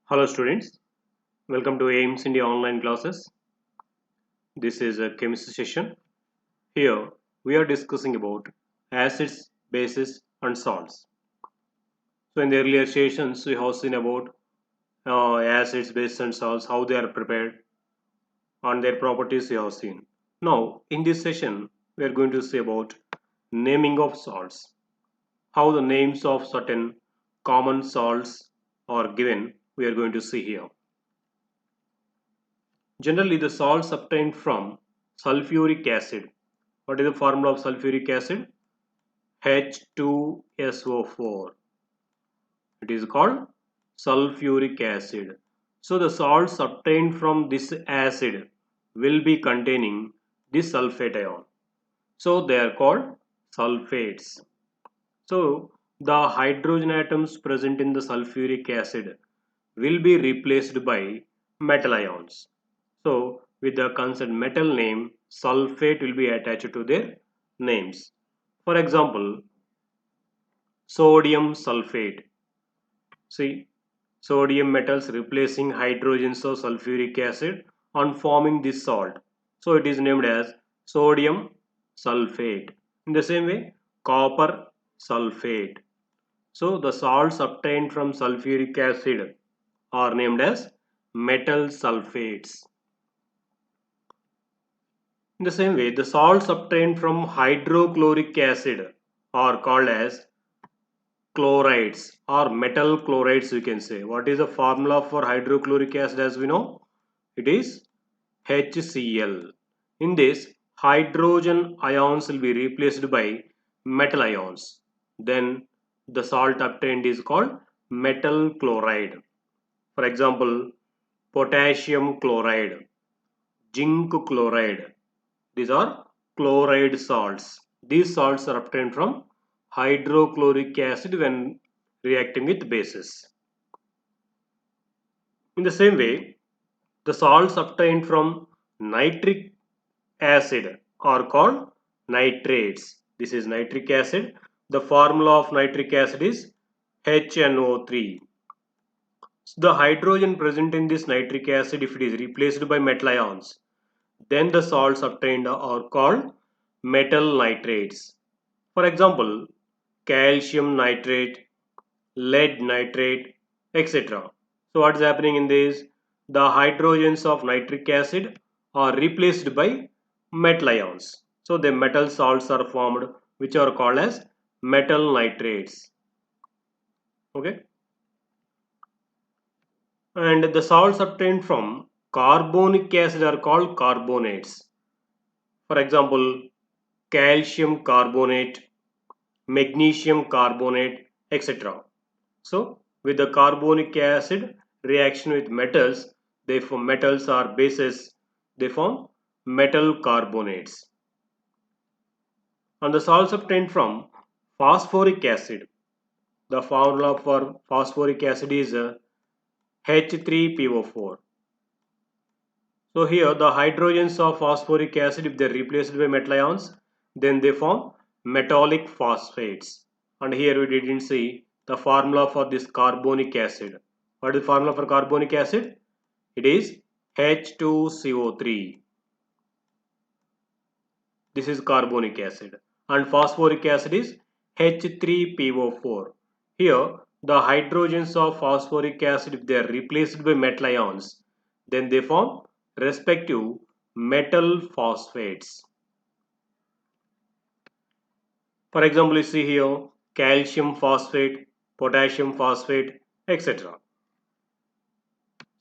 Hello students, welcome to AIMS India online classes. This is a chemistry session. Here we are discussing about acids, bases and salts. So in the earlier sessions we have seen about acids, bases and salts, how they are prepared and their properties we have seen. Now in this session we are going to see about naming of salts, how the names of certain common salts are given we are going to see here. Generally, the salts obtained from sulfuric acid. What is the formula of sulfuric acid? H2SO4. It is called sulfuric acid. So the salts obtained from this acid will be containing this sulfate ion. So they are called sulfates. So the hydrogen atoms present in the sulfuric acid will be replaced by metal ions. So with the concerned metal name, sulfate will be attached to their names. For example, sodium sulfate. See, sodium metals replacing hydrogens of sulfuric acid on forming this salt. So it is named as sodium sulfate. In the same way, copper sulfate. So the salts obtained from sulfuric acid are named as metal sulfates. In the same way, the salts obtained from hydrochloric acid are called as chlorides or metal chlorides, you can say. What is the formula for hydrochloric acid as we know? It is HCl. In this, hydrogen ions will be replaced by metal ions. Then the salt obtained is called metal chloride. For example, potassium chloride, zinc chloride. These are chloride salts. These salts are obtained from hydrochloric acid when reacting with bases. In the same way, the salts obtained from nitric acid are called nitrates. This is nitric acid. The formula of nitric acid is HNO3. The hydrogen present in this nitric acid, if it is replaced by metal ions, then the salts obtained are called metal nitrates. For example, calcium nitrate, lead nitrate, etc. So what is happening in this? The hydrogens of nitric acid are replaced by metal ions. So the metal salts are formed which are called as metal nitrates. Okay. And the salts obtained from carbonic acid are called carbonates. For example, calcium carbonate, magnesium carbonate, etc. So with the carbonic acid reaction with metals, they form metals or bases, they form metal carbonates. And the salts obtained from phosphoric acid. The formula for phosphoric acid is H3PO4. So here the hydrogens of phosphoric acid, if they are replaced by metal ions, then they form metallic phosphates. And here we didn't see the formula for this carbonic acid. What is the formula for carbonic acid? It is H2CO3. This is carbonic acid. And phosphoric acid is H3PO4. Here the hydrogens of phosphoric acid, if they are replaced by metal ions, then they form respective metal phosphates. For example, you see here calcium phosphate, potassium phosphate, etc.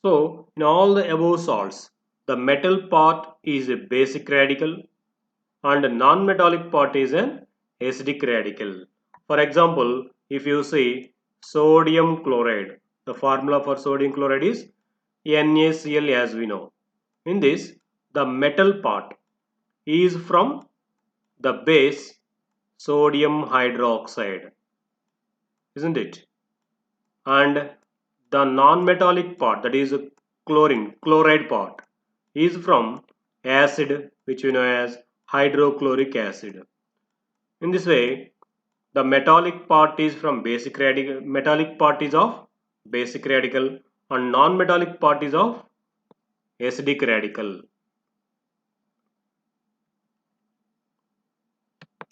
So in all the above salts, the metal part is a basic radical and the non-metallic part is an acidic radical. For example, if you see sodium chloride, the formula for sodium chloride is NaCl as we know. In this, the metal part is from the base sodium hydroxide, isn't it? And the non-metallic part, that is chloride part, is from acid which we know as hydrochloric acid. In this way, the metallic part is from basic radical, metallic part is of basic radical and non-metallic part is of acidic radical.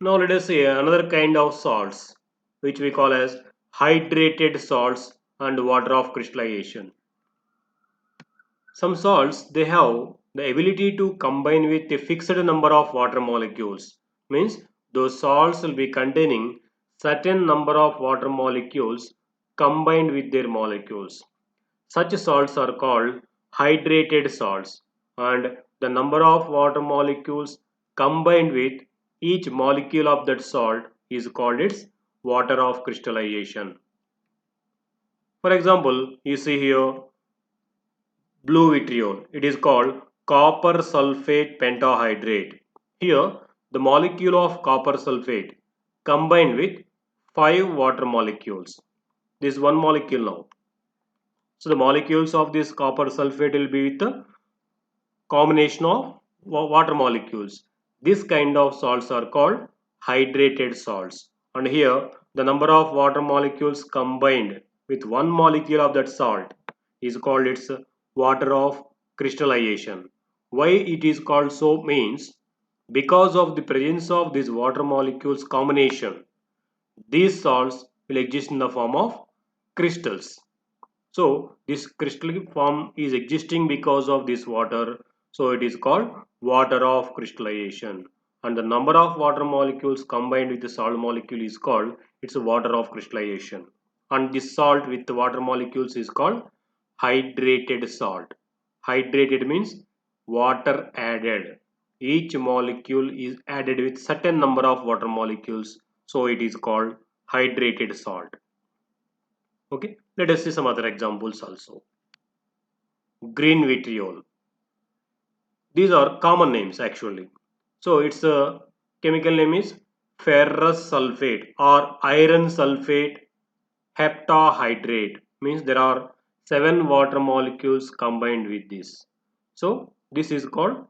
Now let us see another kind of salts which we call as hydrated salts and water of crystallization. Some salts they have the ability to combine with a fixed number of water molecules. Means those salts will be containing certain number of water molecules combined with their molecules. Such salts are called hydrated salts, and the number of water molecules combined with each molecule of that salt is called its water of crystallization. For example, you see here blue vitriol. It is called copper sulfate pentahydrate. Here, the molecule of copper sulfate combined with 5 water molecules. This one molecule now. So the molecules of this copper sulfate will be with the combination of water molecules. This kind of salts are called hydrated salts. And here the number of water molecules combined with one molecule of that salt is called its water of crystallization. Why it is called so means because of the presence of these water molecules combination, these salts will exist in the form of crystals. So this crystalline form is existing because of this water. So it is called water of crystallization. And the number of water molecules combined with the salt molecule is called it's a water of crystallization. And this salt with the water molecules is called hydrated salt. Hydrated means water added. Each molecule is added with certain number of water molecules. So it is called hydrated salt. Okay, let us see some other examples also. Green vitriol. These are common names actually. So its chemical name is ferrous sulfate or iron sulfate heptahydrate. Means there are 7 water molecules combined with this. So this is called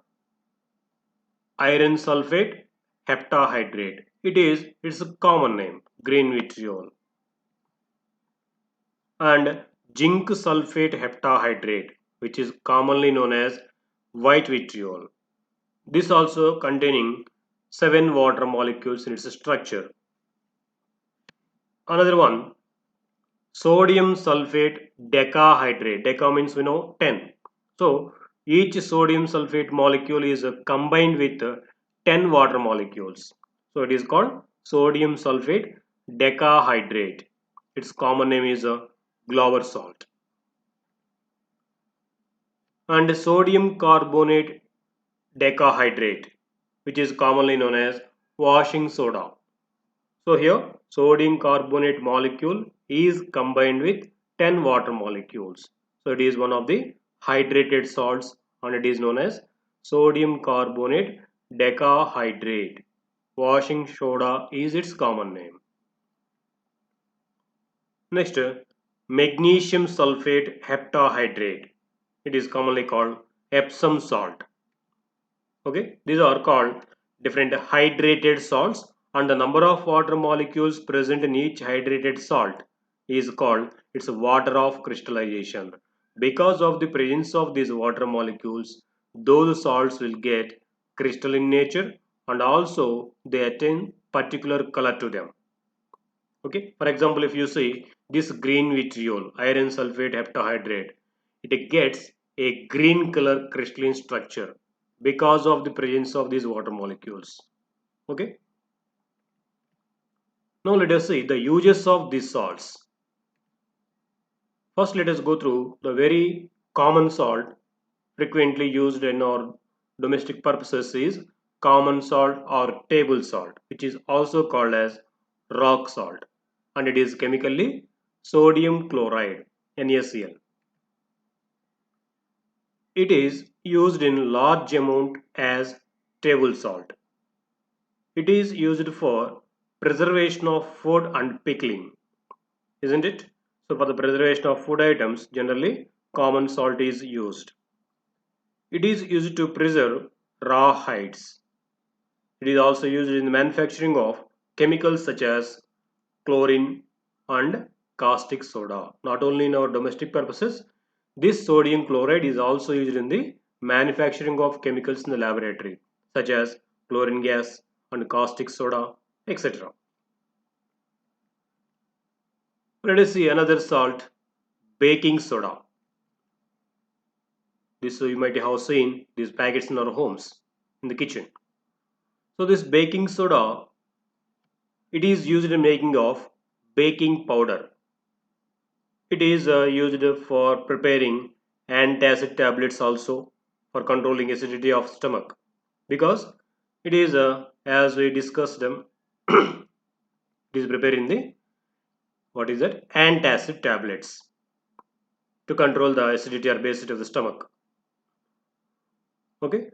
iron sulfate heptahydrate. It's a common name, green vitriol. And zinc sulfate heptahydrate, which is commonly known as white vitriol. This also containing 7 water molecules in its structure. Another one, sodium sulfate decahydrate. Deca means 10. So each sodium sulfate molecule is combined with 10 water molecules. So it is called sodium sulfate decahydrate. Its common name is Glauber salt. And sodium carbonate decahydrate, which is commonly known as washing soda. So here sodium carbonate molecule is combined with 10 water molecules. So it is one of the hydrated salts and it is known as sodium carbonate decahydrate. Washing soda is its common name. Next, magnesium sulfate heptahydrate. It is commonly called Epsom salt. Okay, these are called different hydrated salts, and the number of water molecules present in each hydrated salt is called its water of crystallization. Because of the presence of these water molecules, those salts will get crystalline nature and also they attain particular color to them. Okay, for example, if you see this green vitriol iron sulfate heptahydrate, it gets a green color crystalline structure because of the presence of these water molecules. Okay, now let us see the uses of these salts. First, let us go through the very common salt frequently used in our domestic purposes is common salt or table salt, which is also called as rock salt, and it is chemically sodium chloride NaCl. It is used in large amount as table salt. It is used for preservation of food and pickling, isn't it? So for the preservation of food items, generally common salt is used. It is used to preserve raw hides. It is also used in the manufacturing of chemicals such as chlorine and caustic soda. Not only in our domestic purposes, This sodium chloride is also used in the manufacturing of chemicals in the laboratory, such as chlorine gas and caustic soda, etc. Let us see another salt, baking soda. This you might have seen these packets in our homes, in the kitchen. So this baking soda, it is used in making of baking powder. It is used for preparing antacid tablets also for controlling acidity of stomach, because it is as we discussed them, it is preparing the, what is that, antacid tablets to control the acidity or basicity of the stomach. Okay.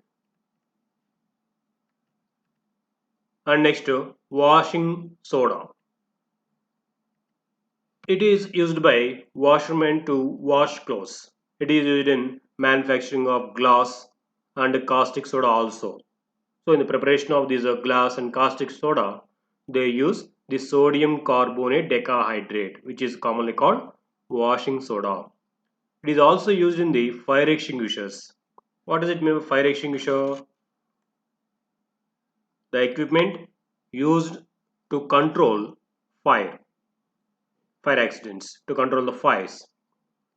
And next, washing soda. It is used by washermen to wash clothes. It is used in manufacturing of glass and caustic soda also. So in the preparation of this glass and caustic soda, they use the sodium carbonate decahydrate, which is commonly called washing soda. It is also used in the fire extinguishers. What does it mean by fire extinguisher? The equipment used to control fire, fire accidents, to control the fires,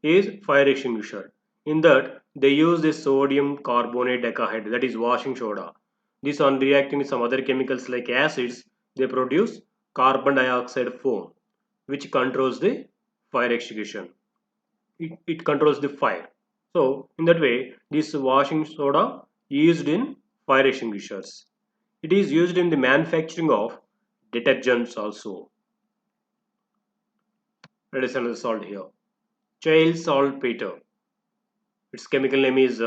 is fire extinguisher. In that, they use this sodium carbonate decahydrate, that is washing soda. This, on reacting with some other chemicals like acids, they produce carbon dioxide foam, which controls the fire extinguisher. It controls the fire. So in that way, this washing soda used in fire extinguishers. It is used in the manufacturing of detergents also. Let us another salt here. Child saltpeter. Its chemical name is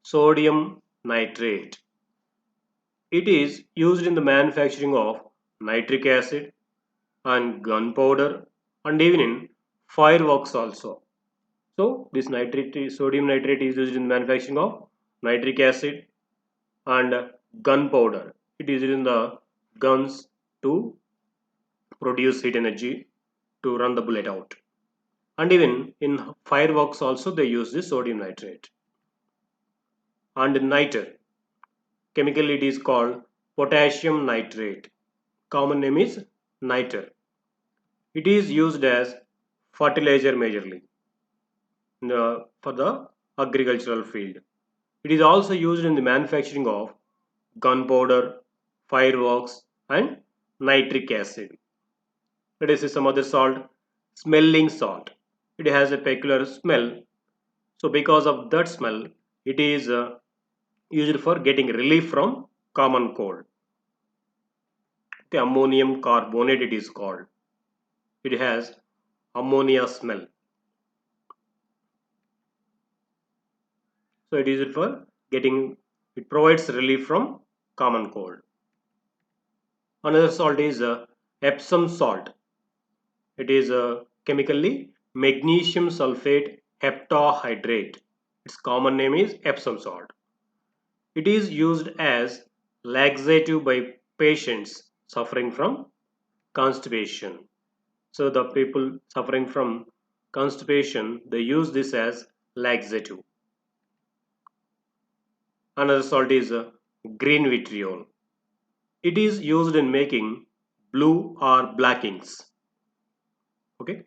sodium nitrate. It is used in the manufacturing of nitric acid and gunpowder and even in fireworks also. So this nitrate, sodium nitrate is used in the manufacturing of nitric acid and gunpowder. It is used in the guns to produce heat energy to run the bullet out. And even in fireworks also they use this sodium nitrate. And niter, chemically it is called potassium nitrate. Common name is niter. It is used as fertilizer majorly for the agricultural field. It is also used in the manufacturing of gunpowder, fireworks, and nitric acid. Let us see some other salt, smelling salt. It has a peculiar smell, so because of that smell, it is used for getting relief from common cold. The ammonium carbonate it is called. It has ammonia smell. So it is used for getting, it provides relief from common cold. Another salt is Epsom salt. It is chemically magnesium sulfate heptahydrate. Its common name is Epsom salt. It is used as laxative by patients suffering from constipation. So the people suffering from constipation, they use this as laxative. Another salt is green vitriol. It is used in making blue or black inks. Okay.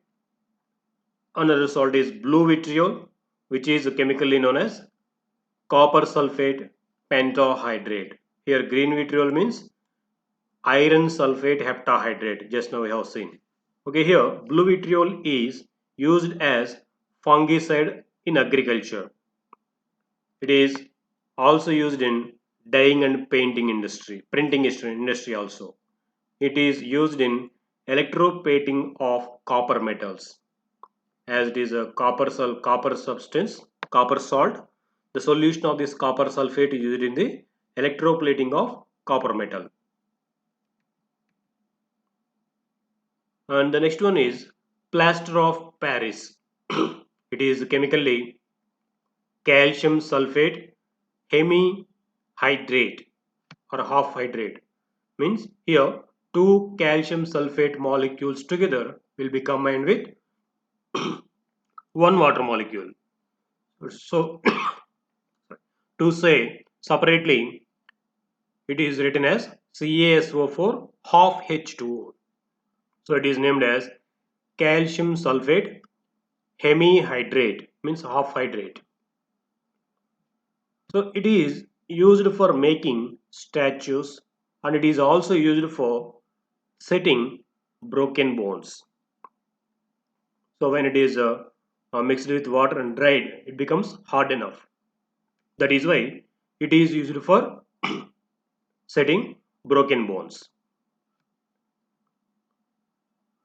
Another salt is blue vitriol, which is chemically known as copper sulfate pentahydrate. Here green vitriol means iron sulfate heptahydrate, just now we have seen. Okay, here blue vitriol is used as fungicide in agriculture. It is also used in dyeing and painting industry, printing industry also. It is used in electroplating of copper metals, as it is a copper substance, copper salt. The solution of this copper sulfate is used in the electroplating of copper metal. And the next one is plaster of Paris. It is chemically calcium sulfate hemihydrate or half hydrate. Means here two calcium sulfate molecules together will be combined with one water molecule. So to say separately, it is written as CaSO4 half H2O. So it is named as calcium sulfate hemihydrate, means half hydrate. So it is used for making statues, and it is also used for setting broken bones. So when it is mixed with water and dried, it becomes hard enough. That is why it is used for setting broken bones.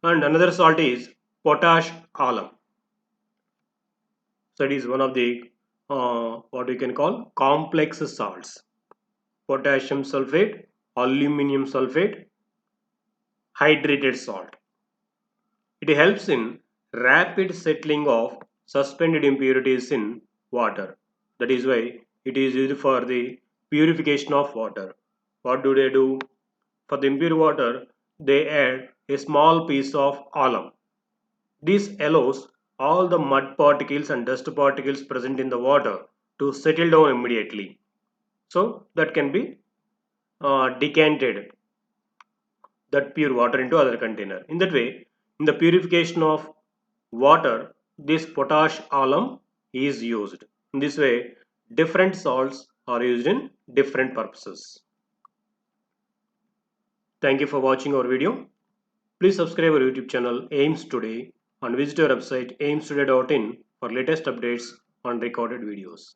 And another salt is potash alum. So it is one of the what we can call complex salts. Potassium sulfate, aluminum sulfate, hydrated salt. It helps in rapid settling of suspended impurities in water. That is why it is used for the purification of water. What do they do? For the impure water, they add a small piece of alum. This allows all the mud particles and dust particles present in the water to settle down immediately. So that can be decanted, that pure water, into other container. In that way, in the purification of water, this potash alum is used. In this way, different salts are used in different purposes. Thank you for watching our video. Please subscribe our YouTube channel AIMS Today and visit our website aimstoday.in for latest updates on recorded videos.